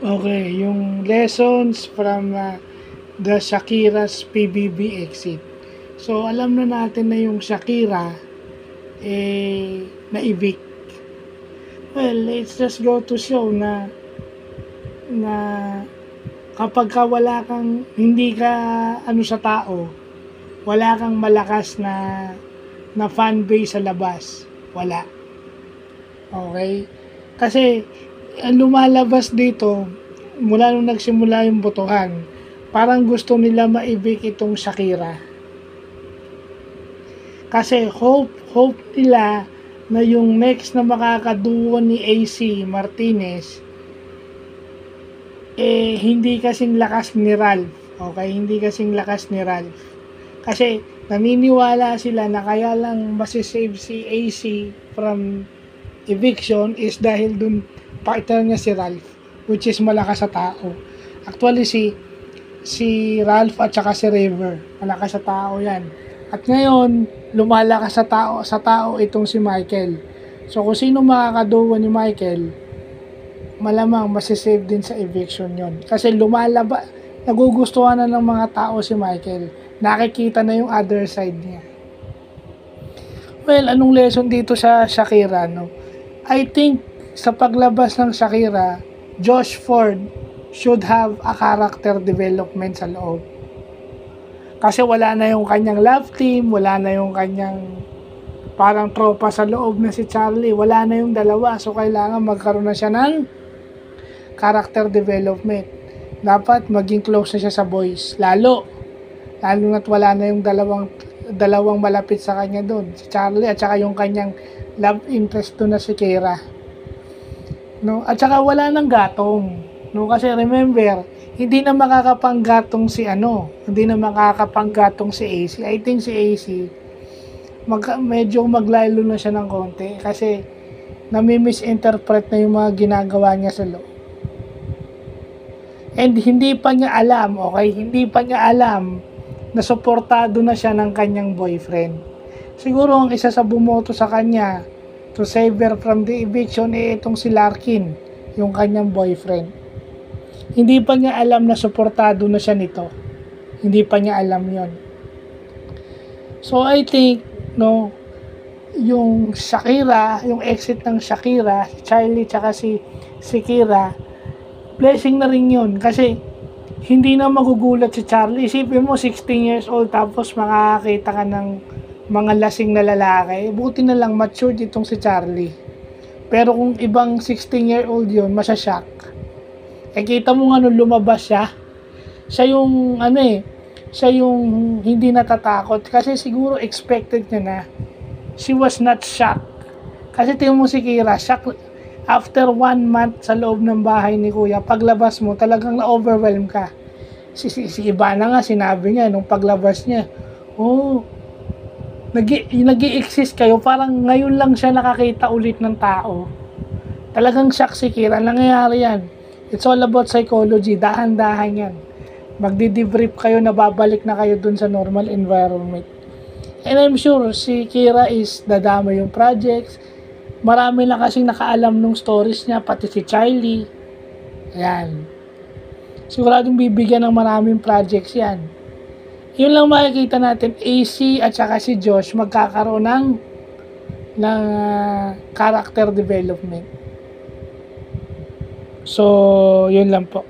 Okay, yung lessons from the Shakira's PBB exit. So, alam na natin na yung Shakira, na-evict. Well, it's just go to show na kapag ka wala kang, hindi ka sa tao, wala kang malakas na fan base sa labas. Wala. Okay? Kasi, ang lumalabas dito, mula nung nagsimula yung botohan, parang gusto nila maibig itong Shakira. Kasi hope nila na yung next na makakaduo ni AC Martinez, hindi kasing lakas ni Ralph. Okay? Hindi kasing lakas ni Ralph. Kasi, naniniwala sila na kaya lang masisave si AC from eviction is dahil dun partner niya si Ralph, which is malakas sa tao. Actually, si Ralph at saka si River, malakas sa tao yan. At ngayon, lumalakas sa tao itong si Michael. So, kung sino makakaduwa ni Michael, malamang masisave din sa eviction yon. Kasi nagugustuhan na ng mga tao si Michael. Nakikita na yung other side niya. Well, anong lesson dito sa Shakira, no? I think, sa paglabas ng Shakira, Josh Ford should have a character development sa loob. Kasi wala na yung kanyang love team, wala na yung kanyang parang tropa sa loob na si Charlie, wala na yung dalawa. So, kailangan magkaroon na siya ng character development. Dapat maging close na siya sa boys. Lalo na't wala na yung dalawang malapit sa kanya doon, si Charlie at saka yung kanyang love interest doon na si Kira. No? At saka wala nang gatong. No? Kasi remember, hindi na makakapanggatong si AC. I think si AC, medyo maglalo na siya ng konti kasi nami-misinterpret na yung mga ginagawa niya sa loob. And hindi pa niya alam, na suportado na siya ng kanyang boyfriend. Siguro ang isa sa bumoto sa kanya to save her from the eviction itong si Larkin, yung kanyang boyfriend. Hindi pa niya alam na suportado na siya nito. Hindi pa niya alam yon. So I think, no, yung Shakira, yung exit ng Shakira, si Charlie tsaka si Kira, blessing na rin yun. Kasi hindi na magugulat si Charlie. Isipin mo, 16 years old tapos makakakita ka ng mga lasing na lalaki. Buti na lang matured itong si Charlie. Pero kung ibang 16-year-old yun, masyashock. Kita mo nga nung lumabas siya, siya yung hindi natatakot. Kasi siguro expected niya na. She was not shocked. Kasi tingnan mo si Kira, shock. After 1 month sa loob ng bahay ni Kuya, paglabas mo, talagang na-overwhelm ka. Si Ivana nga, sinabi niya, nung paglabas niya, nag-i-exist kayo, parang ngayon lang siya nakakita ulit ng tao. Talagang shock si Kira, nangyayari yan. It's all about psychology, dahan-dahan yan. Magdi-debrief kayo, nababalik na kayo dun sa normal environment. And I'm sure si Kira is dadama yung projects. Marami na kasing nakaalam nung stories niya, pati si Charlie. Ayan. Siguradong bibigyan ng maraming projects yan. Yun lang makikita natin, AC at saka si Josh magkakaroon ng character development. So, yun lang po.